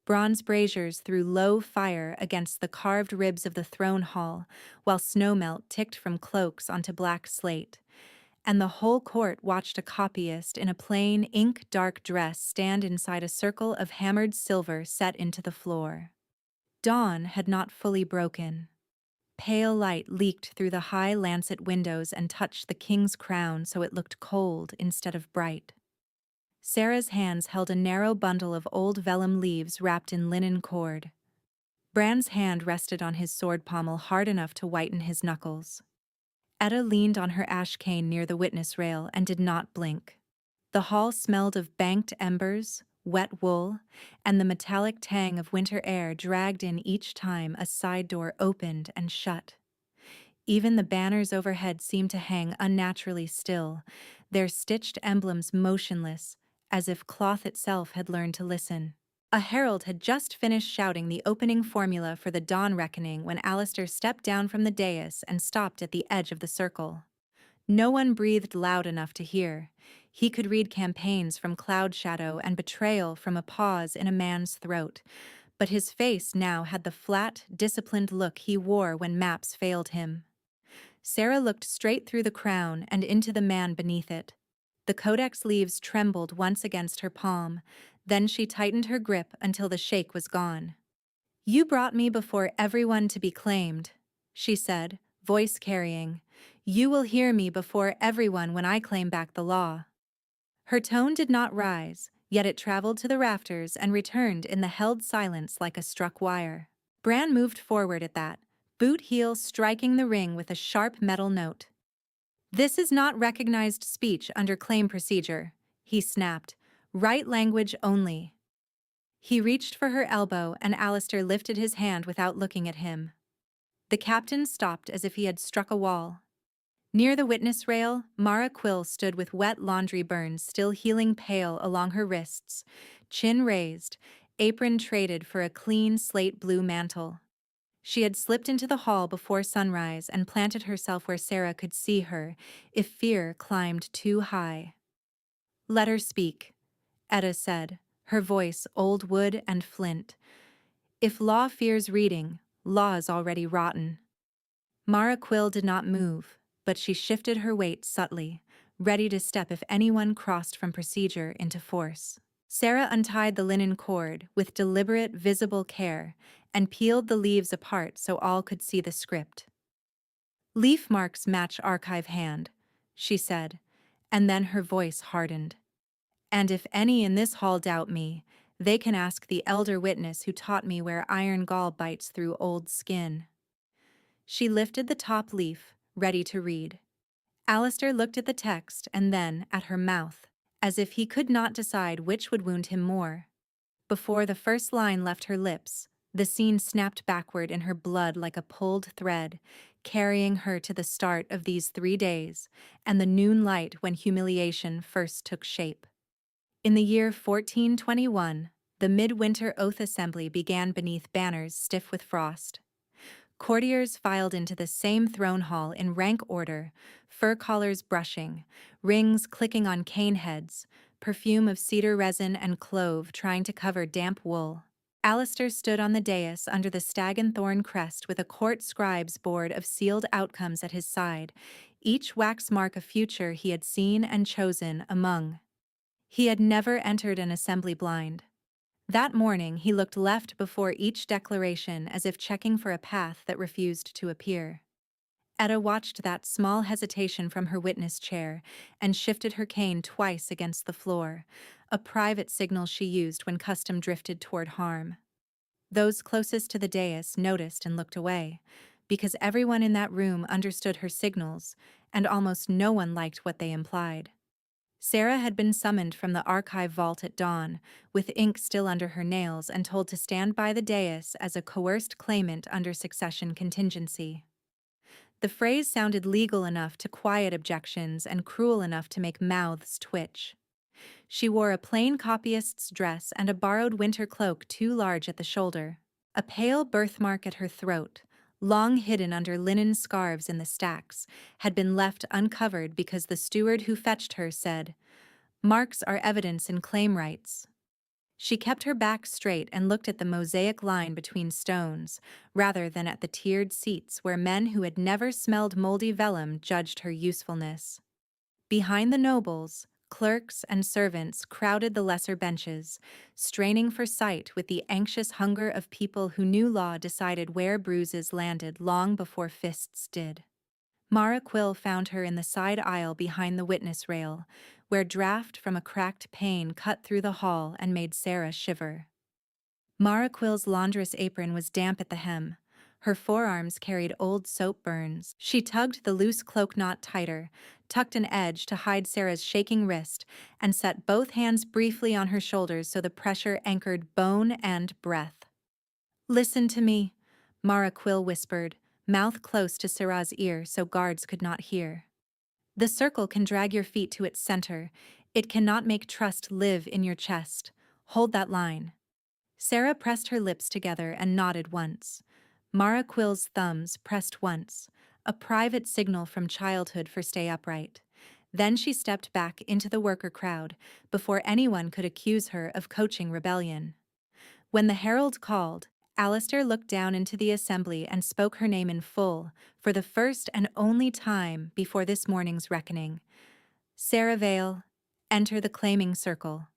Bronze braziers threw low fire against the carved ribs of the throne hall, while snowmelt ticked from cloaks onto black slate. And the whole court watched a copyist in a plain, ink-dark dress stand inside a circle of hammered silver set into the floor. Dawn had not fully broken. Pale light leaked through the high lancet windows and touched the king's crown so it looked cold instead of bright. Sarah's hands held a narrow bundle of old vellum leaves wrapped in linen cord. Bran's hand rested on his sword pommel hard enough to whiten his knuckles. Etta leaned on her ash cane near the witness rail and did not blink. The hall smelled of banked embers, wet wool, and the metallic tang of winter air dragged in each time a side door opened and shut. Even the banners overhead seemed to hang unnaturally still, their stitched emblems motionless, as if cloth itself had learned to listen. A herald had just finished shouting the opening formula for the dawn reckoning when Alistair stepped down from the dais and stopped at the edge of the circle. No one breathed loud enough to hear. He could read campaigns from cloud shadow and betrayal from a pause in a man's throat, but his face now had the flat, disciplined look he wore when maps failed him. Sarah looked straight through the crown and into the man beneath it. The codex leaves trembled once against her palm, then she tightened her grip until the shake was gone. "You brought me before everyone to be claimed," she said, voice carrying. "You will hear me before everyone when I claim back the law." Her tone did not rise, yet it traveled to the rafters and returned in the held silence like a struck wire. Bran moved forward at that, boot heel striking the ring with a sharp metal note. "This is not recognized speech under claim procedure," he snapped. "Right language only." He reached for her elbow and Alistair lifted his hand without looking at him. The captain stopped as if he had struck a wall. Near the witness rail, Mara Quill stood with wet laundry burns still healing pale along her wrists, chin raised, apron traded for a clean slate blue mantle. She had slipped into the hall before sunrise and planted herself where Sarah could see her, if fear climbed too high. "Let her speak," Etta said, her voice old wood and flint. "If law fears reading, law is already rotten." Mara Quill did not move, but she shifted her weight subtly, ready to step if anyone crossed from procedure into force. Sarah untied the linen cord with deliberate, visible care and peeled the leaves apart so all could see the script. "Leaf marks match archive hand," she said, and then her voice hardened. "And if any in this hall doubt me, they can ask the elder witness who taught me where iron gall bites through old skin." She lifted the top leaf, ready to read. Alistair looked at the text and then at her mouth, as if he could not decide which would wound him more. Before the first line left her lips, the scene snapped backward in her blood like a pulled thread, carrying her to the start of these 3 days, and the noon light when humiliation first took shape. In the year 1421, the midwinter oath assembly began beneath banners stiff with frost. Courtiers filed into the same throne hall in rank order, fur collars brushing, rings clicking on cane heads, perfume of cedar resin and clove trying to cover damp wool. Alistair stood on the dais under the stag and thorn crest with a court scribe's board of sealed outcomes at his side, each wax mark a future he had seen and chosen among. He had never entered an assembly blind. That morning he looked left before each declaration as if checking for a path that refused to appear. Etta watched that small hesitation from her witness chair and shifted her cane twice against the floor, a private signal she used when custom drifted toward harm. Those closest to the dais noticed and looked away, because everyone in that room understood her signals, and almost no one liked what they implied. Sarah had been summoned from the archive vault at dawn, with ink still under her nails and told to stand by the dais as a coerced claimant under succession contingency. The phrase sounded legal enough to quiet objections and cruel enough to make mouths twitch. She wore a plain copyist's dress and a borrowed winter cloak too large at the shoulder. A pale birthmark at her throat, long hidden under linen scarves in the stacks, had been left uncovered because the steward who fetched her said, "Marks are evidence in claim rights." She kept her back straight and looked at the mosaic line between stones, rather than at the tiered seats where men who had never smelled moldy vellum judged her usefulness. Behind the nobles, clerks and servants crowded the lesser benches, straining for sight with the anxious hunger of people who knew law decided where bruises landed long before fists did. Mara Quill found her in the side aisle behind the witness rail, where draught from a cracked pane cut through the hall and made Sarah shiver. Mara Quill's laundress apron was damp at the hem. Her forearms carried old soap burns. She tugged the loose cloak knot tighter, tucked an edge to hide Sarah's shaking wrist, and set both hands briefly on her shoulders so the pressure anchored bone and breath. "Listen to me," Mara Quill whispered, mouth close to Sarah's ear so guards could not hear. "The circle can drag your feet to its center. It cannot make trust live in your chest. Hold that line." Sarah pressed her lips together and nodded once. Mara Quill's thumbs pressed once, a private signal from childhood for stay upright. Then she stepped back into the worker crowd before anyone could accuse her of coaching rebellion. When the herald called, Alistair looked down into the assembly and spoke her name in full, for the first and only time before this morning's reckoning. "Sarah Vale, enter the claiming circle."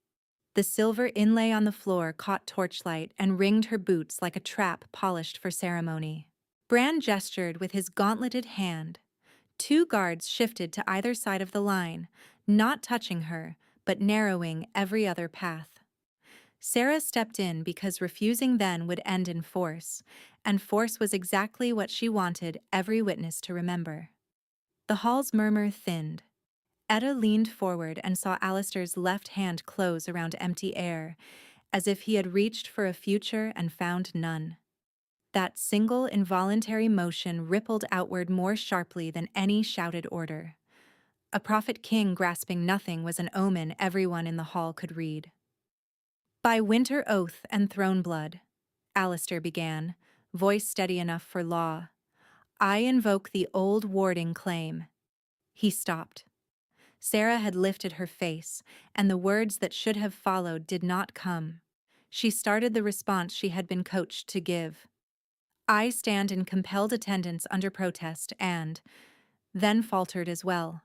The silver inlay on the floor caught torchlight and ringed her boots like a trap polished for ceremony. Bran gestured with his gauntleted hand. Two guards shifted to either side of the line, not touching her, but narrowing every other path. Sarah stepped in because refusing then would end in force, and force was exactly what she wanted every witness to remember. The hall's murmur thinned. Etta leaned forward and saw Alistair's left hand close around empty air, as if he had reached for a future and found none. That single involuntary motion rippled outward more sharply than any shouted order. A prophet king grasping nothing was an omen everyone in the hall could read. "By winter oath and throne blood," Alistair began, voice steady enough for law, "I invoke the old warding claim." He stopped. Sarah had lifted her face, and the words that should have followed did not come. She started the response she had been coached to give. "I stand in compelled attendance under protest," and then faltered as well.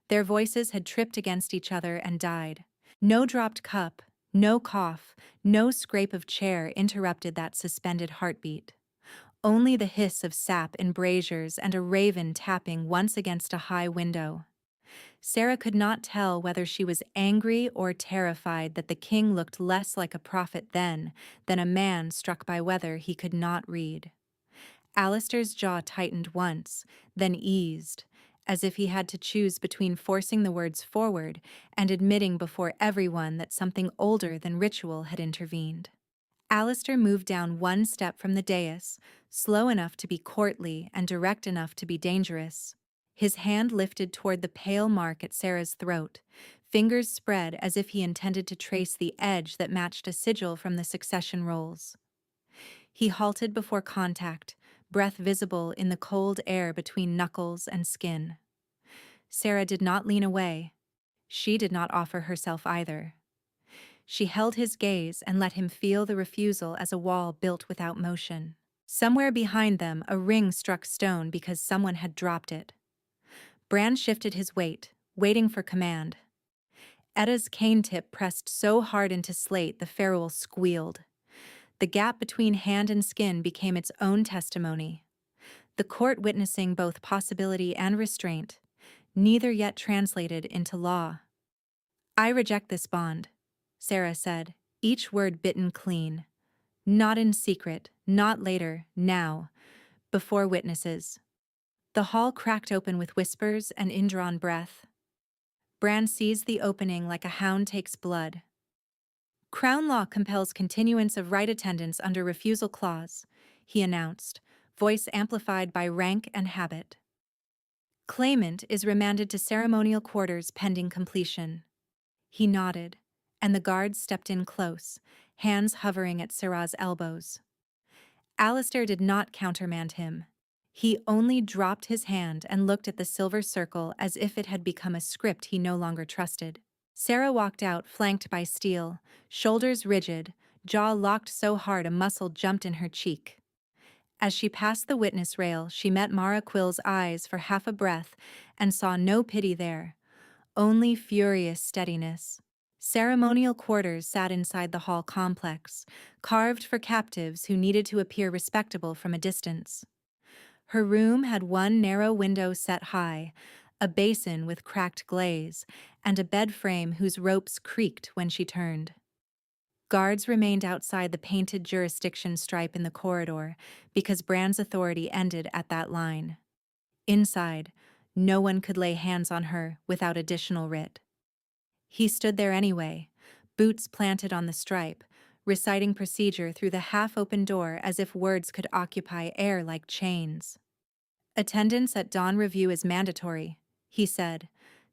Their voices had tripped against each other and died. No dropped cup, no cough, no scrape of chair interrupted that suspended heartbeat. Only the hiss of sap in braziers and a raven tapping once against a high window. Sarah could not tell whether she was angry or terrified that the king looked less like a prophet then than a man struck by weather he could not read. Alistair's jaw tightened once, then eased, as if he had to choose between forcing the words forward and admitting before everyone that something older than ritual had intervened. Alistair moved down one step from the dais, slow enough to be courtly and direct enough to be dangerous. His hand lifted toward the pale mark at Sarah's throat, fingers spread as if he intended to trace the edge that matched a sigil from the succession rolls. He halted before contact, breath visible in the cold air between knuckles and skin. Sarah did not lean away. She did not offer herself either. She held his gaze and let him feel the refusal as a wall built without motion. Somewhere behind them, a ring struck stone because someone had dropped it. Bran shifted his weight, waiting for command. Etta's cane tip pressed so hard into slate the ferrule squealed. The gap between hand and skin became its own testimony. The court witnessing both possibility and restraint, neither yet translated into law. "I reject this bond," Sarah said, each word bitten clean. "Not in secret, not later, now, before witnesses." The hall cracked open with whispers and indrawn breath. Bran seized the opening like a hound takes blood. "Crown law compels continuance of right attendance under refusal clause," he announced, voice amplified by rank and habit. "Claimant is remanded to ceremonial quarters pending completion." He nodded, and the guards stepped in close, hands hovering at Sarah's elbows. Alistair did not countermand him. He only dropped his hand and looked at the silver circle as if it had become a script he no longer trusted. Sarah walked out, flanked by Steele, shoulders rigid, jaw locked so hard a muscle jumped in her cheek. As she passed the witness rail, she met Mara Quill's eyes for half a breath and saw no pity there, only furious steadiness. Ceremonial quarters sat inside the hall complex, carved for captives who needed to appear respectable from a distance. Her room had one narrow window set high, a basin with cracked glaze, and a bed frame whose ropes creaked when she turned. Guards remained outside the painted jurisdiction stripe in the corridor because Brand's authority ended at that line. Inside, no one could lay hands on her without additional writ. He stood there anyway, boots planted on the stripe, reciting procedure through the half-open door as if words could occupy air like chains. "Attendance at dawn review is mandatory," he said.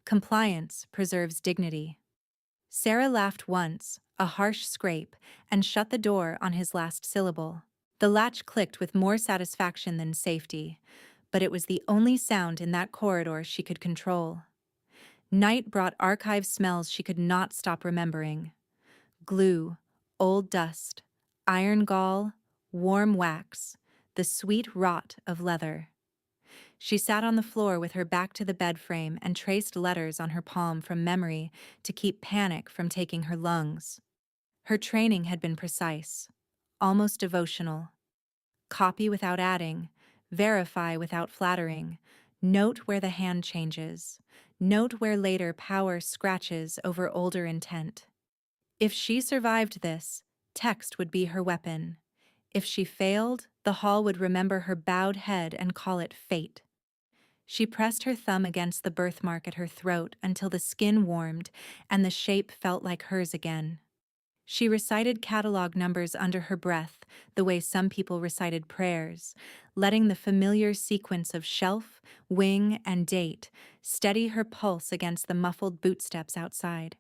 "Compliance preserves dignity." Sarah laughed once, a harsh scrape, and shut the door on his last syllable. The latch clicked with more satisfaction than safety, but it was the only sound in that corridor she could control. Night brought archive smells she could not stop remembering. Glue, old dust, iron gall, warm wax, the sweet rot of leather. She sat on the floor with her back to the bed frame and traced letters on her palm from memory to keep panic from taking her lungs. Her training had been precise, almost devotional. Copy without adding, verify without flattering, note where the hand changes, note where later power scratches over older intent. If she survived this, text would be her weapon. If she failed, the hall would remember her bowed head and call it fate. She pressed her thumb against the birthmark at her throat until the skin warmed and the shape felt like hers again. She recited catalog numbers under her breath, the way some people recited prayers, letting the familiar sequence of shelf, wing, and date steady her pulse against the muffled bootsteps outside.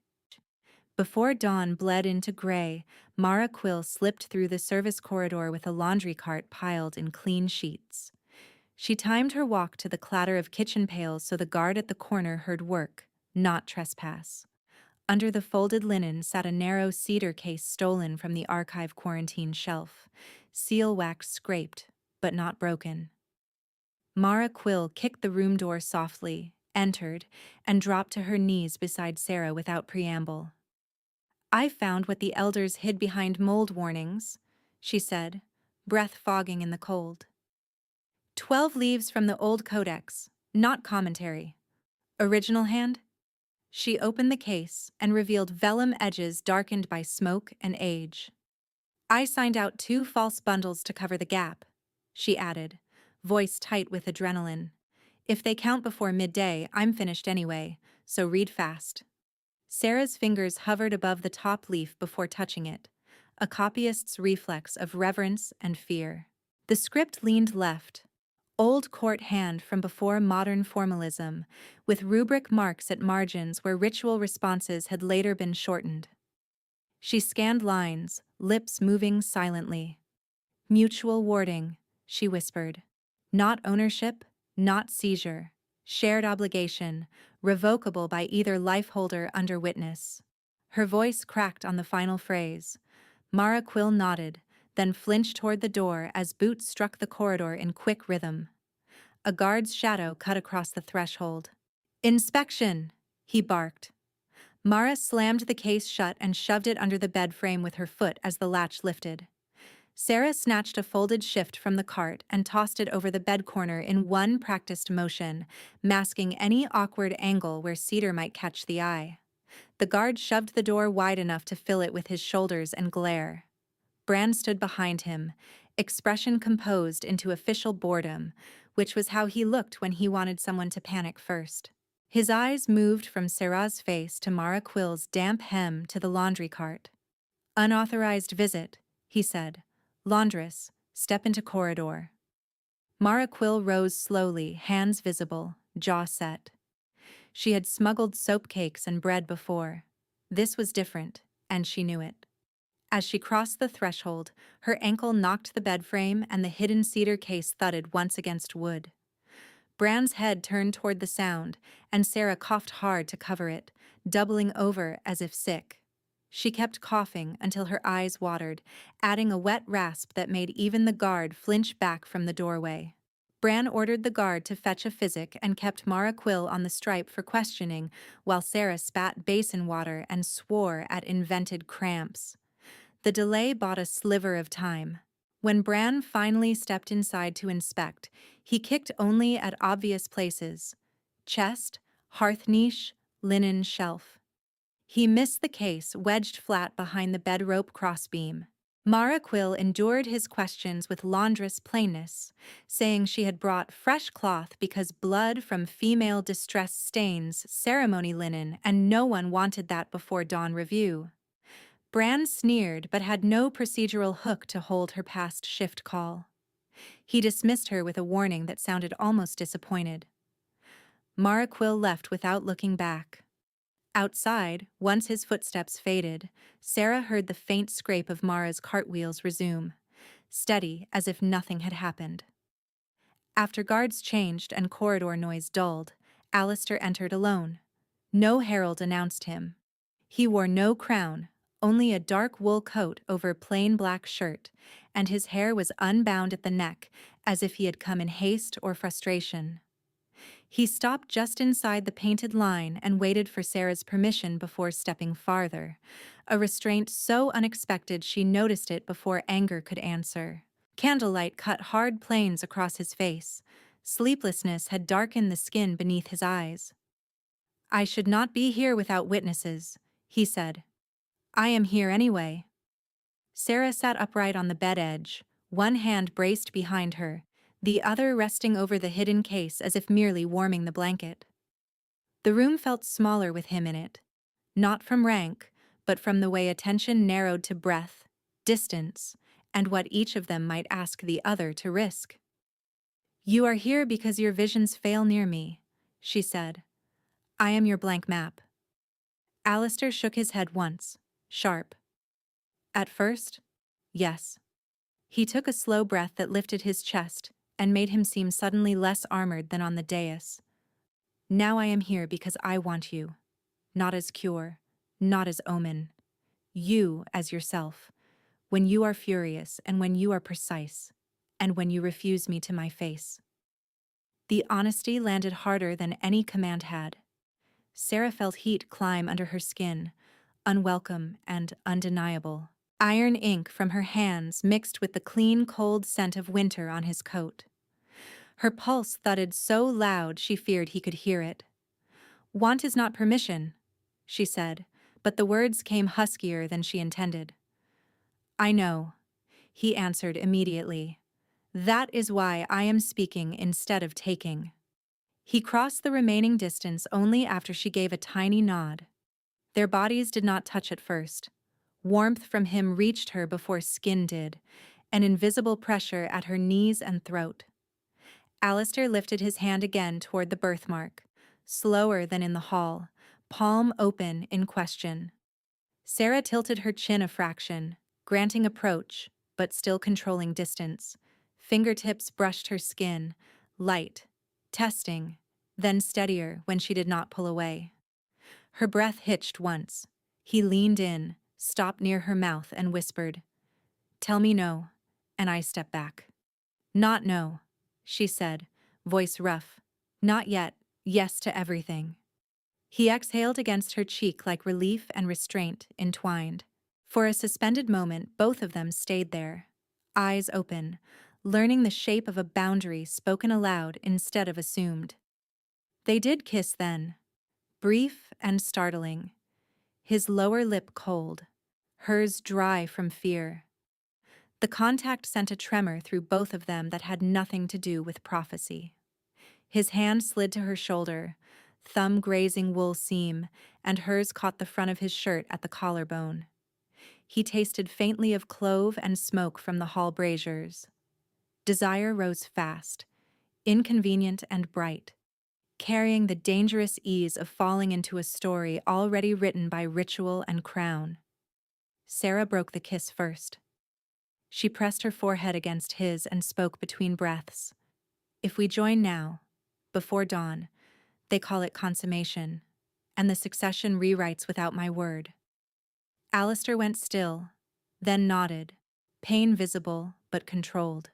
Before dawn bled into gray, Mara Quill slipped through the service corridor with a laundry cart piled in clean sheets. She timed her walk to the clatter of kitchen pails so the guard at the corner heard work, not trespass. Under the folded linen sat a narrow cedar case stolen from the archive quarantine shelf, seal wax scraped, but not broken. Mara Quill kicked the room door softly, entered, and dropped to her knees beside Sarah without preamble. "I found what the elders hid behind mold warnings," she said, breath fogging in the cold. 12 leaves from the old codex, not commentary. Original hand? She opened the case and revealed vellum edges darkened by smoke and age. "I signed out 2 false bundles to cover the gap," she added, voice tight with adrenaline. "If they count before midday, I'm finished anyway, so read fast." Sarah's fingers hovered above the top leaf before touching it, a copyist's reflex of reverence and fear. The script leaned left, old court hand from before modern formalism, with rubric marks at margins where ritual responses had later been shortened. She scanned lines, lips moving silently. "Mutual warding," she whispered. "Not ownership, not seizure. Shared obligation, revocable by either lifeholder under witness." Her voice cracked on the final phrase. Mara Quill nodded, then flinched toward the door as boots struck the corridor in quick rhythm. A guard's shadow cut across the threshold. "Inspection!" he barked. Mara slammed the case shut and shoved it under the bed frame with her foot as the latch lifted. Sarah snatched a folded shift from the cart and tossed it over the bed corner in one practiced motion, masking any awkward angle where cedar might catch the eye. The guard shoved the door wide enough to fill it with his shoulders and glare. Brand stood behind him, expression composed into official boredom, which was how he looked when he wanted someone to panic first. His eyes moved from Sarah's face to Mara Quill's damp hem to the laundry cart. "Unauthorized visit," he said. "Laundress, step into corridor." Mara Quill rose slowly, hands visible, jaw set. She had smuggled soap cakes and bread before. This was different, and she knew it. As she crossed the threshold, her ankle knocked the bed frame and the hidden cedar case thudded once against wood. Brand's head turned toward the sound, and Sarah coughed hard to cover it, doubling over as if sick. She kept coughing until her eyes watered, adding a wet rasp that made even the guard flinch back from the doorway. Bran ordered the guard to fetch a physic and kept Mara Quill on the stripe for questioning, while Sarah spat basin water and swore at invented cramps. The delay bought a sliver of time. When Bran finally stepped inside to inspect, he kicked only at obvious places: chest, hearth niche, linen shelf. He missed the case wedged flat behind the bedrope crossbeam. Mara Quill endured his questions with laundress plainness, saying she had brought fresh cloth because blood from female distress stains ceremony linen and no one wanted that before dawn review. Bran sneered but had no procedural hook to hold her past shift call. He dismissed her with a warning that sounded almost disappointed. Mara Quill left without looking back. Outside, once his footsteps faded, Sarah heard the faint scrape of Mara's cartwheels resume, steady as if nothing had happened. After guards changed and corridor noise dulled, Alistair entered alone. No herald announced him. He wore no crown, only a dark wool coat over plain black shirt, and his hair was unbound at the neck, as if he had come in haste or frustration. He stopped just inside the painted line and waited for Sarah's permission before stepping farther, a restraint so unexpected she noticed it before anger could answer. Candlelight cut hard planes across his face. Sleeplessness had darkened the skin beneath his eyes. "I should not be here without witnesses," he said. "I am here anyway." Sarah sat upright on the bed edge, one hand braced behind her, the other resting over the hidden case as if merely warming the blanket. The room felt smaller with him in it, not from rank, but from the way attention narrowed to breath, distance, and what each of them might ask the other to risk. "You are here because your visions fail near me," she said. "I am your blank map." Alistair shook his head once, sharp. At first, yes. He took a slow breath that lifted his chest and made him seem suddenly less armored than on the dais. "Now I am here because I want you. Not as cure, not as omen. You as yourself, when you are furious and when you are precise, and when you refuse me to my face." The honesty landed harder than any command had. Sarah felt heat climb under her skin, unwelcome and undeniable. Iron ink from her hands mixed with the clean, cold scent of winter on his coat. Her pulse thudded so loud she feared he could hear it. "Want is not permission," she said, but the words came huskier than she intended. "I know," he answered immediately. "That is why I am speaking instead of taking." He crossed the remaining distance only after she gave a tiny nod. Their bodies did not touch at first. Warmth from him reached her before skin did, an invisible pressure at her knees and throat. Alistair lifted his hand again toward the birthmark, slower than in the hall, palm open in question. Sarah tilted her chin a fraction, granting approach, but still controlling distance. Fingertips brushed her skin, light, testing, then steadier when she did not pull away. Her breath hitched once. He leaned in, stopped near her mouth, and whispered, "Tell me no," and I stepped back. "Not no," she said, voice rough. "Not yet, yes to everything." He exhaled against her cheek like relief and restraint entwined. For a suspended moment, both of them stayed there, eyes open, learning the shape of a boundary spoken aloud instead of assumed. They did kiss then, brief and startling, his lower lip cold, hers dry from fear. The contact sent a tremor through both of them that had nothing to do with prophecy. His hand slid to her shoulder, thumb grazing wool seam, and hers caught the front of his shirt at the collarbone. He tasted faintly of clove and smoke from the hall braziers. Desire rose fast, inconvenient and bright, carrying the dangerous ease of falling into a story already written by ritual and crown. Sarah broke the kiss first. She pressed her forehead against his and spoke between breaths. "If we join now, before dawn, they call it consummation, and the succession rewrites without my word. Alistair went still, then nodded, pain visible but controlled.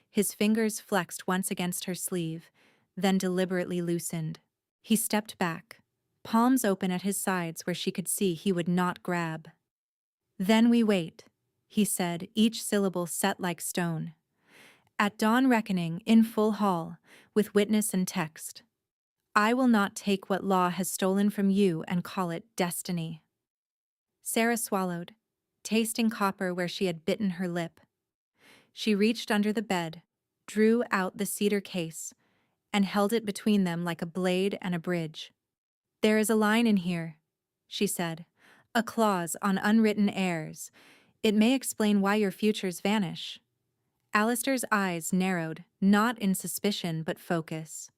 His fingers flexed once against her sleeve, then deliberately loosened. He stepped back, palms open at his sides where she could see he would not grab. Then we wait, he said, each syllable set like stone. At dawn reckoning, in full hall, with witness and text. I will not take what law has stolen from you and call it destiny. Sarah swallowed, tasting copper where she had bitten her lip. She reached under the bed, drew out the cedar case, and held it between them like a blade and a bridge. There is a line in here, she said, a clause on unwritten heirs. It may explain why your futures vanish. Alistair's eyes narrowed, not in suspicion but focus.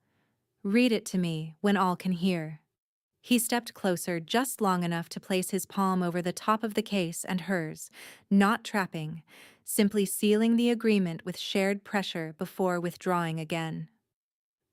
Read it to me when all can hear. He stepped closer just long enough to place his palm over the top of the case and hers, not trapping, simply sealing the agreement with shared pressure before withdrawing again.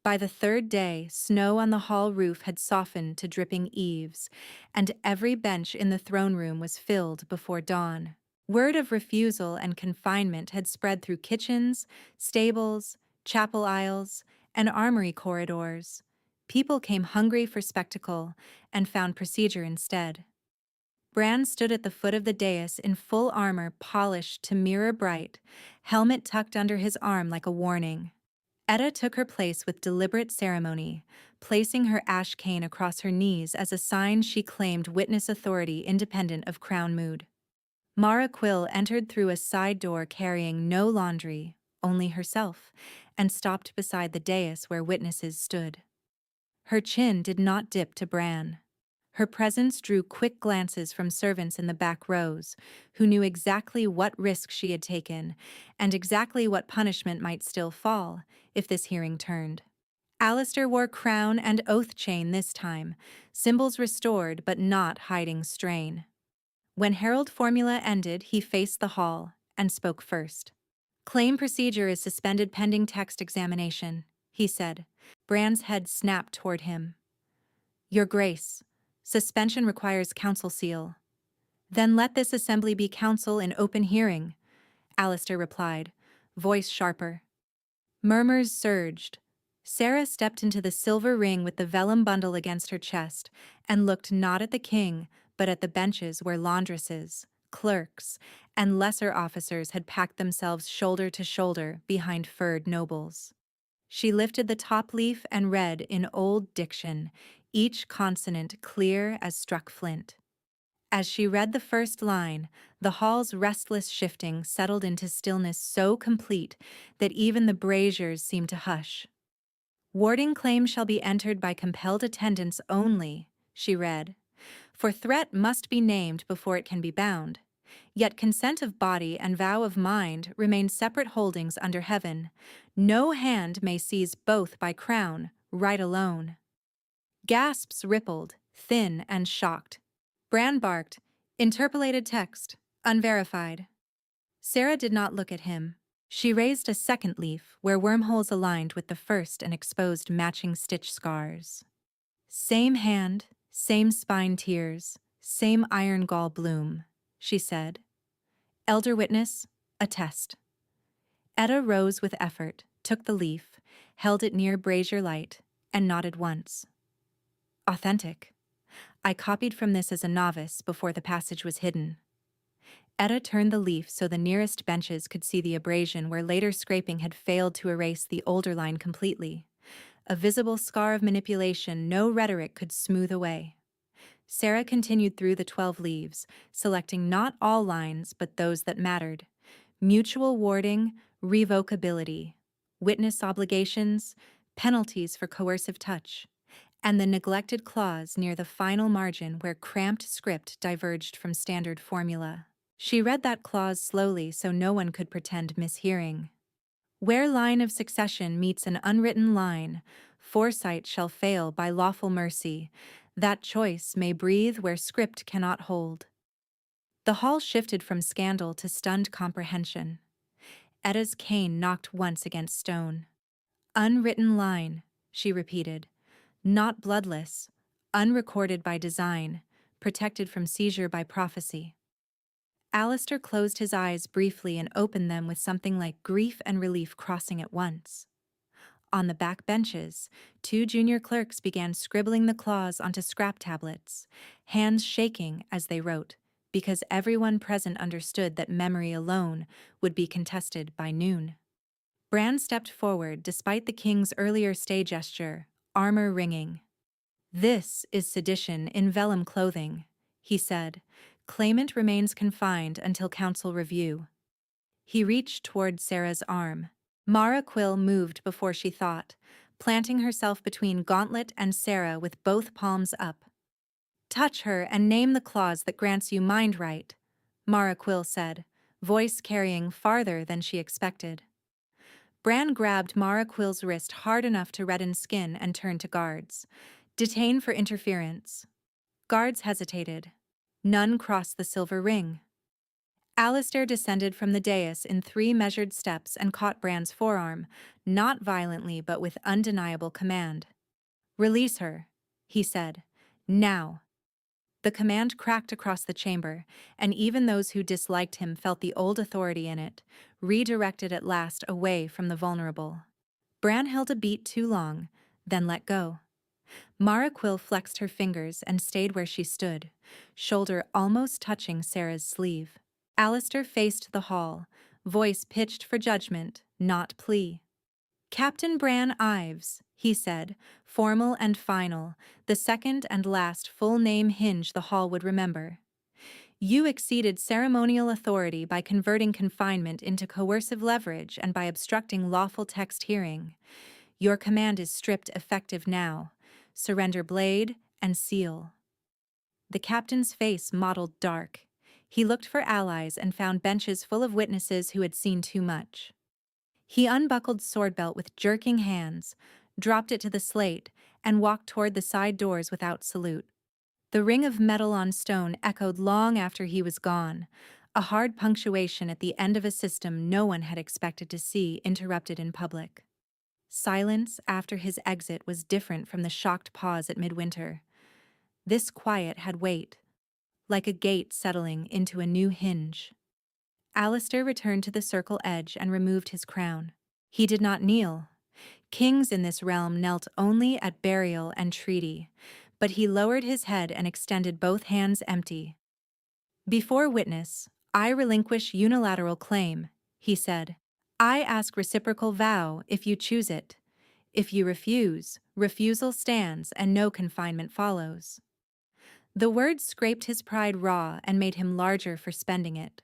By the third day, snow on the hall roof had softened to dripping eaves, and every bench in the throne room was filled before dawn. Word of refusal and confinement had spread through kitchens, stables, chapel aisles, and armory corridors. People came hungry for spectacle and found procedure instead. Bran stood at the foot of the dais in full armor polished to mirror bright, helmet tucked under his arm like a warning. Etta took her place with deliberate ceremony, placing her ash cane across her knees as a sign she claimed witness authority independent of crown mood. Mara Quill entered through a side door carrying no laundry, only herself, and stopped beside the dais where witnesses stood. Her chin did not dip to Bran. Her presence drew quick glances from servants in the back rows, who knew exactly what risk she had taken and exactly what punishment might still fall if this hearing turned. Alistair wore crown and oath chain this time, symbols restored but not hiding strain. When Herald formula ended, he faced the hall and spoke first. Claim procedure is suspended pending text examination, he said. Bran's head snapped toward him. Your Grace, suspension requires council seal. Then let this assembly be council in open hearing, Alistair replied, voice sharper. Murmurs surged. Sarah stepped into the silver ring with the vellum bundle against her chest and looked not at the king, but at the benches where laundresses, clerks, and lesser officers had packed themselves shoulder to shoulder behind furred nobles. She lifted the top leaf and read in old diction, each consonant clear as struck flint. As she read the first line, the hall's restless shifting settled into stillness so complete that even the braziers seemed to hush. Warding claim shall be entered by compelled attendance only, she read. For threat must be named before it can be bound. Yet consent of body and vow of mind remain separate holdings under heaven. No hand may seize both by crown, right alone. Gasps rippled, thin and shocked. Bran barked, interpolated text, unverified. Sarah did not look at him. She raised a second leaf where wormholes aligned with the first and exposed matching stitch scars. Same hand, same spine tears, same iron gall bloom, she said. Elder witness, attest. Etta rose with effort, took the leaf, held it near brazier light, and nodded once. Authentic. I copied from this as a novice before the passage was hidden. Etta turned the leaf so the nearest benches could see the abrasion where later scraping had failed to erase the older line completely. A visible scar of manipulation no rhetoric could smooth away. Sarah continued through the 12 leaves, selecting not all lines but those that mattered. Mutual warding, revocability, witness obligations, penalties for coercive touch, and the neglected clause near the final margin where cramped script diverged from standard formula. She read that clause slowly so no one could pretend mishearing. Where line of succession meets an unwritten line, foresight shall fail by lawful mercy. That choice may breathe where script cannot hold. The hall shifted from scandal to stunned comprehension. Etta's cane knocked once against stone. Unwritten line, she repeated. Not bloodless, unrecorded by design, protected from seizure by prophecy. Alistair closed his eyes briefly and opened them with something like grief and relief crossing at once. On the back benches, two junior clerks began scribbling the clause onto scrap tablets, hands shaking as they wrote, because everyone present understood that memory alone would be contested by noon. Bran stepped forward despite the king's earlier stay gesture, armor ringing. "This is sedition in vellum clothing," he said. "Claimant remains confined until council review." He reached toward Sarah's arm. Mara Quill moved before she thought, planting herself between Gauntlet and Sarah with both palms up. "Touch her and name the clause that grants you mind right," Mara Quill said, voice carrying farther than she expected. Bran grabbed Mara Quill's wrist hard enough to redden skin and turned to guards. "Detain for interference." Guards hesitated. None crossed the silver ring. Alistair descended from the dais in 3 measured steps and caught Bran's forearm, not violently but with undeniable command. "Release her," he said. "Now." The command cracked across the chamber, and even those who disliked him felt the old authority in it, redirected at last away from the vulnerable. Bran held a beat too long, then let go. Mara Quill flexed her fingers and stayed where she stood, shoulder almost touching Sarah's sleeve. Alistair faced the hall, voice pitched for judgment, not plea. "Captain Bran Ives," he said, formal and final, the second and last full name hinge the hall would remember. "You exceeded ceremonial authority by converting confinement into coercive leverage and by obstructing lawful text hearing. Your command is stripped effective now. Surrender blade and seal." The captain's face mottled dark. He looked for allies and found benches full of witnesses who had seen too much. He unbuckled sword belt with jerking hands, dropped it to the slate, and walked toward the side doors without salute. The ring of metal on stone echoed long after he was gone, a hard punctuation at the end of a system no one had expected to see interrupted in public. Silence after his exit was different from the shocked pause at midwinter. This quiet had weight, like a gate settling into a new hinge. Alistair returned to the circle edge and removed his crown. He did not kneel. Kings in this realm knelt only at burial and treaty, but he lowered his head and extended both hands empty. "Before witness, I relinquish unilateral claim," he said. "I ask reciprocal vow if you choose it. If you refuse, refusal stands and no confinement follows." The words scraped his pride raw and made him larger for spending it.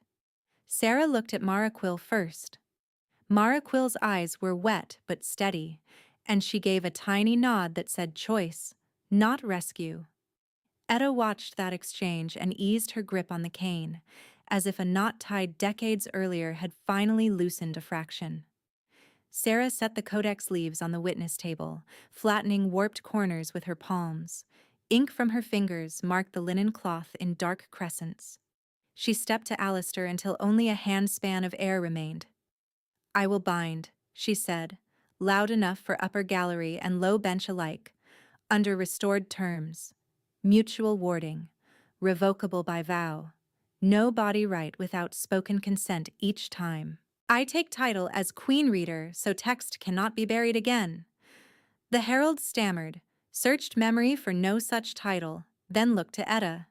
Sarah looked at Mara Quill first. Mara Quill's eyes were wet but steady, and she gave a tiny nod that said choice, not rescue. Etta watched that exchange and eased her grip on the cane, as if a knot tied decades earlier had finally loosened a fraction. Sarah set the codex leaves on the witness table, flattening warped corners with her palms. Ink from her fingers marked the linen cloth in dark crescents. She stepped to Alistair until only a handspan of air remained. "I will bind," she said, loud enough for upper gallery and low bench alike, "under restored terms. Mutual warding. Revocable by vow. No body right without spoken consent each time. I take title as Queen Reader so text cannot be buried again." The herald stammered, searched memory for no such title, then looked to Etta.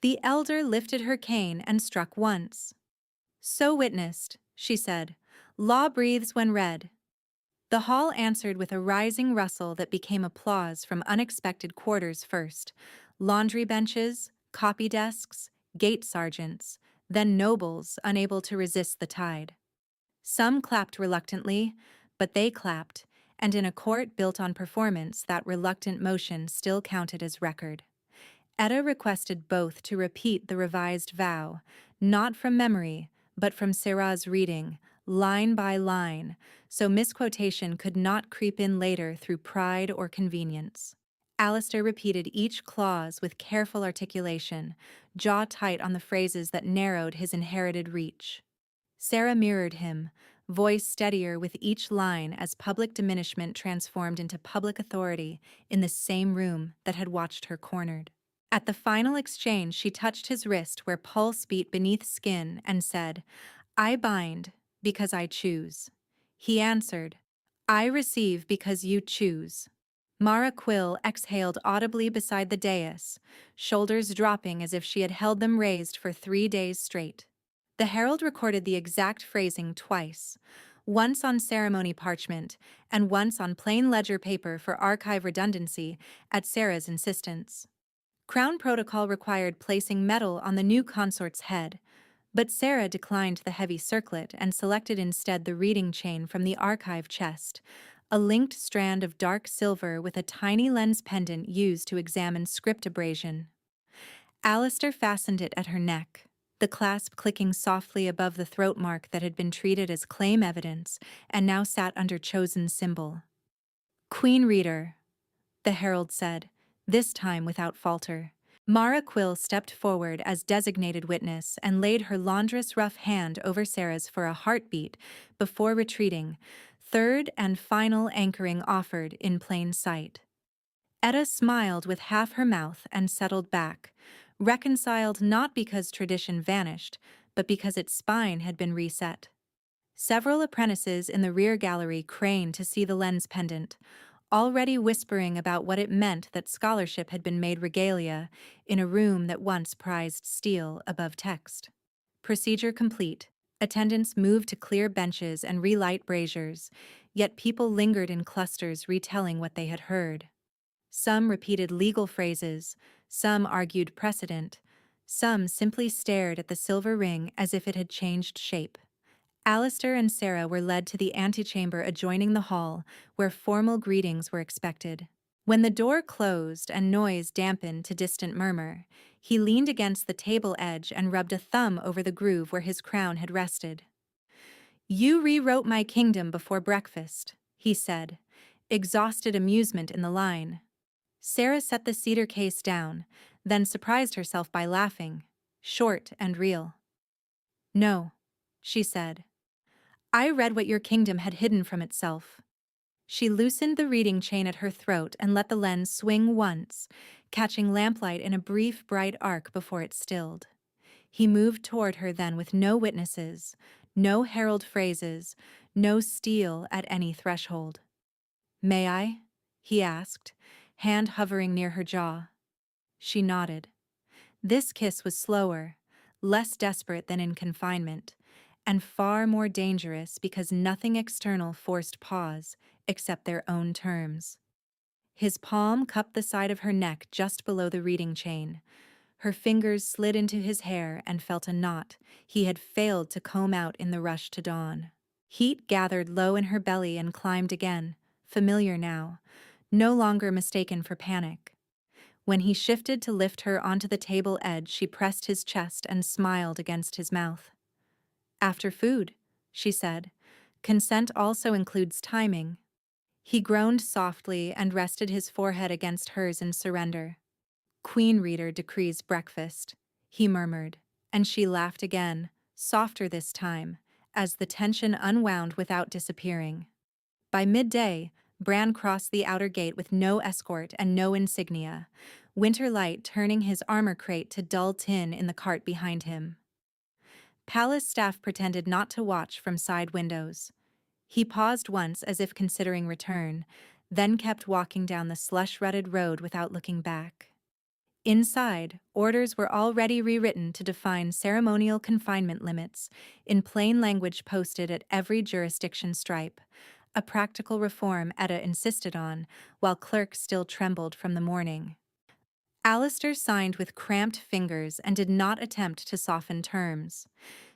The elder lifted her cane and struck once. "So witnessed," she said. "Law breathes when read." The hall answered with a rising rustle that became applause from unexpected quarters first. Laundry benches, copy desks, gate sergeants, then nobles unable to resist the tide. Some clapped reluctantly, but they clapped, and in a court built on performance that reluctant motion still counted as record. Etta requested both to repeat the revised vow, not from memory, but from Sarah's reading, line by line, so misquotation could not creep in later through pride or convenience. Alistair repeated each clause with careful articulation, jaw tight on the phrases that narrowed his inherited reach. Sarah mirrored him, voice steadier with each line as public diminishment transformed into public authority in the same room that had watched her cornered. At the final exchange, she touched his wrist where pulse beat beneath skin and said, "I bind because I choose." He answered, "I receive because you choose." Mara Quill exhaled audibly beside the dais, shoulders dropping as if she had held them raised for 3 days straight. The herald recorded the exact phrasing twice, once on ceremony parchment and once on plain ledger paper for archive redundancy at Sarah's insistence. Crown protocol required placing metal on the new consort's head, but Sarah declined the heavy circlet and selected instead the reading chain from the archive chest, a linked strand of dark silver with a tiny lens pendant used to examine script abrasion. Alistair fastened it at her neck, the clasp clicking softly above the throat mark that had been treated as claim evidence and now sat under chosen symbol. "Queen Reader," the herald said, this time without falter. Mara Quill stepped forward as designated witness and laid her laundress rough hand over Sarah's for a heartbeat before retreating, third and final anchoring offered in plain sight. Etta smiled with half her mouth and settled back, reconciled not because tradition vanished, but because its spine had been reset. Several apprentices in the rear gallery craned to see the lens pendant, already whispering about what it meant that scholarship had been made regalia in a room that once prized steel above text. Procedure complete. Attendants moved to clear benches and relight braziers, yet people lingered in clusters retelling what they had heard. Some repeated legal phrases, some argued precedent, some simply stared at the silver ring as if it had changed shape. Alistair and Sarah were led to the antechamber adjoining the hall, where formal greetings were expected. When the door closed and noise dampened to distant murmur, he leaned against the table edge and rubbed a thumb over the groove where his crown had rested. "You rewrote my kingdom before breakfast," he said, exhausted amusement in the line. Sarah set the cedar case down, then surprised herself by laughing, short and real. "No," she said. "I read what your kingdom had hidden from itself." She loosened the reading chain at her throat and let the lens swing once, catching lamplight in a brief, bright arc before it stilled. He moved toward her then with no witnesses, no herald phrases, no steel at any threshold. "May I?" he asked, hand hovering near her jaw. She nodded. This kiss was slower, less desperate than in confinement, and far more dangerous because nothing external forced pause except their own terms. His palm cupped the side of her neck just below the reading chain. Her fingers slid into his hair and felt a knot he had failed to comb out in the rush to dawn. Heat gathered low in her belly and climbed again, familiar now, no longer mistaken for panic. When he shifted to lift her onto the table edge, she pressed his chest and smiled against his mouth. "After food," she said. "Consent also includes timing." He groaned softly and rested his forehead against hers in surrender. "Queen Reader decrees breakfast," he murmured, and she laughed again, softer this time, as the tension unwound without disappearing. By midday, Bran crossed the outer gate with no escort and no insignia, Winterlight turning his armor crate to dull tin in the cart behind him. Palace staff pretended not to watch from side windows. He paused once as if considering return, then kept walking down the slush-rutted road without looking back. Inside, orders were already rewritten to define ceremonial confinement limits, in plain language posted at every jurisdiction stripe, a practical reform Etta insisted on, while clerks still trembled from the morning. Alistair signed with cramped fingers and did not attempt to soften terms.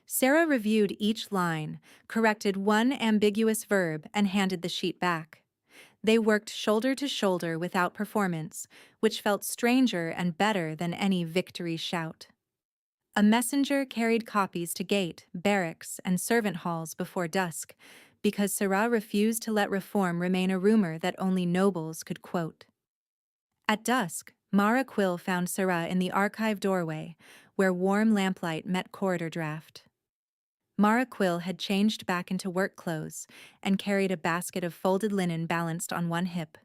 Sarah reviewed each line, corrected one ambiguous verb, and handed the sheet back. They worked shoulder to shoulder without performance, which felt stranger and better than any victory shout. A messenger carried copies to gate, barracks, and servant halls before dusk, because Sarah refused to let reform remain a rumor that only nobles could quote. At dusk, Mara Quill found Sarah in the archive doorway, where warm lamplight met corridor draft. Mara Quill had changed back into work clothes and carried a basket of folded linen balanced on one hip.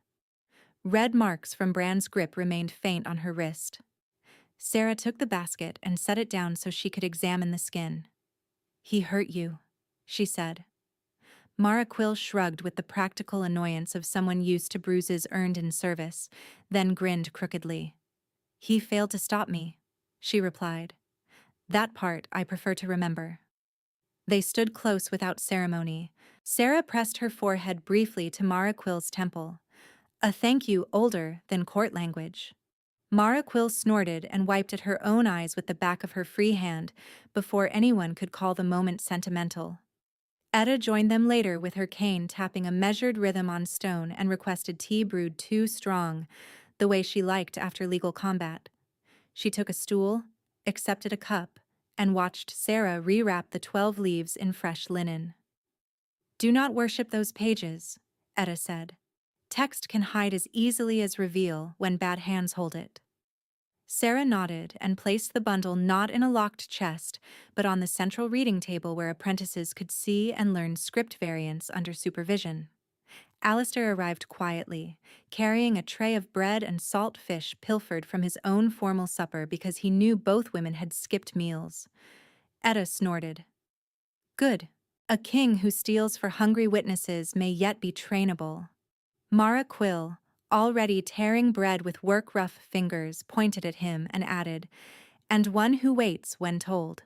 Red marks from Bran's grip remained faint on her wrist. Sarah took the basket and set it down so she could examine the skin. "He hurt you," she said. Mara Quill shrugged with the practical annoyance of someone used to bruises earned in service, then grinned crookedly. "He failed to stop me," she replied. "That part I prefer to remember." They stood close without ceremony. Sarah pressed her forehead briefly to Mara Quill's temple, a thank you older than court language. Mara Quill snorted and wiped at her own eyes with the back of her free hand before anyone could call the moment sentimental. Etta joined them later with her cane tapping a measured rhythm on stone and requested tea brewed too strong, the way she liked after legal combat. She took a stool, accepted a cup, and watched Sarah rewrap the 12 leaves in fresh linen. "Do not worship those pages," Etta said. "Text can hide as easily as reveal when bad hands hold it." Sarah nodded and placed the bundle not in a locked chest, but on the central reading table where apprentices could see and learn script variants under supervision. Alistair arrived quietly, carrying a tray of bread and salt fish pilfered from his own formal supper because he knew both women had skipped meals. Etta snorted. "Good. A king who steals for hungry witnesses may yet be trainable." Mara Quill, already tearing bread with work-rough fingers, pointed at him and added, "And one who waits when told."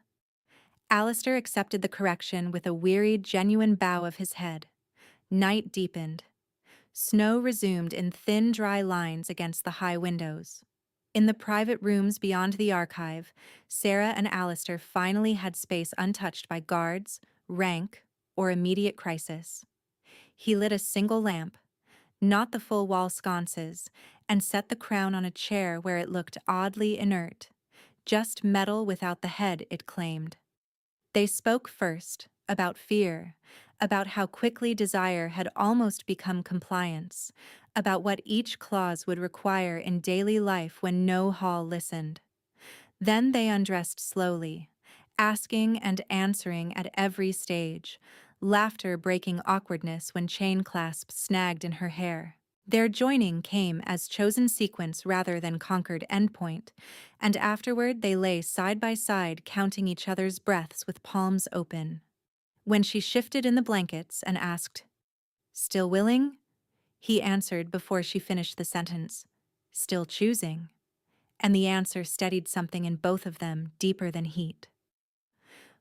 Alistair accepted the correction with a wearied, genuine bow of his head. Night deepened. Snow resumed in thin, dry lines against the high windows. In the private rooms beyond the archive, Sarah and Alistair finally had space untouched by guards, rank, or immediate crisis. He lit a single lamp, not the full wall sconces, and set the crown on a chair where it looked oddly inert. Just metal without the head, it claimed. They spoke first, about fear, about how quickly desire had almost become compliance, about what each clause would require in daily life when no hall listened. Then they undressed slowly, asking and answering at every stage, laughter breaking awkwardness when chain clasps snagged in her hair. Their joining came as chosen sequence rather than conquered endpoint, and afterward they lay side by side counting each other's breaths with palms open. When she shifted in the blankets and asked, "Still willing?" he answered before she finished the sentence, "Still choosing." And the answer steadied something in both of them deeper than heat.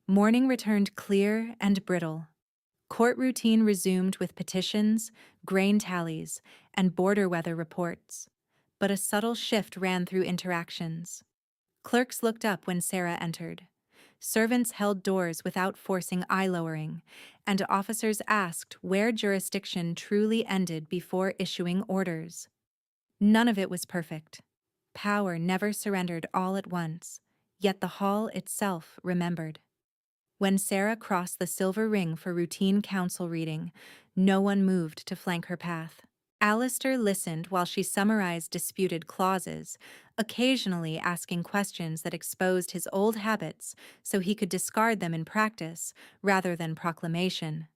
Morning returned clear and brittle. Court routine resumed with petitions, grain tallies, and border weather reports. But a subtle shift ran through interactions. Clerks looked up when Sarah entered. Servants held doors without forcing eye-lowering, and officers asked where jurisdiction truly ended before issuing orders. None of it was perfect. Power never surrendered all at once, yet the hall itself remembered. When Sarah crossed the silver ring for routine council reading, no one moved to flank her path. Alistair listened while she summarized disputed clauses, occasionally asking questions that exposed his old habits so he could discard them in practice rather than proclamation.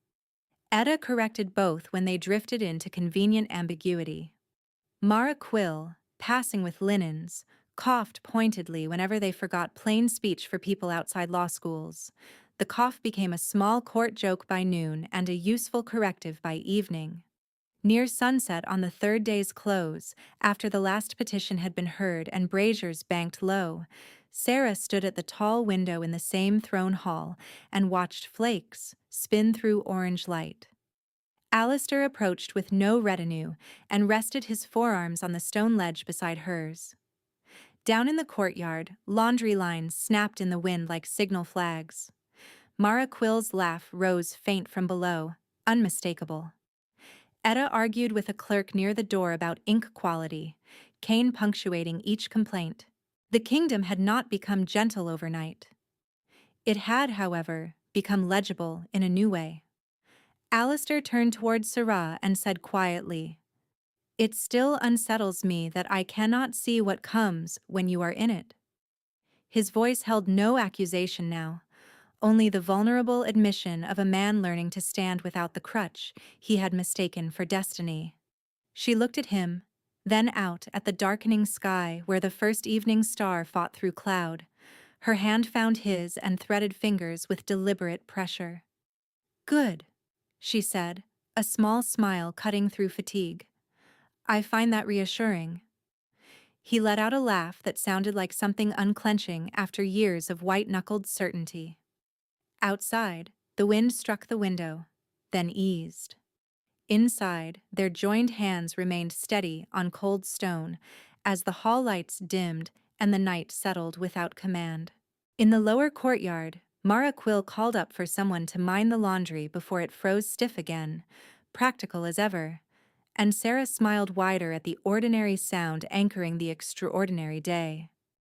Etta corrected both when they drifted into convenient ambiguity. Mara Quill, passing with linens, coughed pointedly whenever they forgot plain speech for people outside law schools. The cough became a small court joke by noon and a useful corrective by evening. Near sunset on the third day's close, after the last petition had been heard and braziers banked low, Sarah stood at the tall window in the same throne hall and watched flakes spin through orange light. Alistair approached with no retinue and rested his forearms on the stone ledge beside hers. Down in the courtyard, laundry lines snapped in the wind like signal flags. Mara Quill's laugh rose faint from below, unmistakable. Etta argued with a clerk near the door about ink quality, cane punctuating each complaint. The kingdom had not become gentle overnight. It had, however, become legible in a new way. Alistair turned toward Sarah and said quietly, "It still unsettles me that I cannot see what comes when you are in it." His voice held no accusation now, only the vulnerable admission of a man learning to stand without the crutch he had mistaken for destiny. She looked at him, then out at the darkening sky where the first evening star fought through cloud. Her hand found his and threaded fingers with deliberate pressure. "Good," she said, a small smile cutting through fatigue. "I find that reassuring." He let out a laugh that sounded like something unclenching after years of white-knuckled certainty. Outside, the wind struck the window, then eased. Inside, their joined hands remained steady on cold stone as the hall lights dimmed and the night settled without command. In the lower courtyard, Mara Quill called up for someone to mind the laundry before it froze stiff again, practical as ever, and Sarah smiled wider at the ordinary sound anchoring the extraordinary day.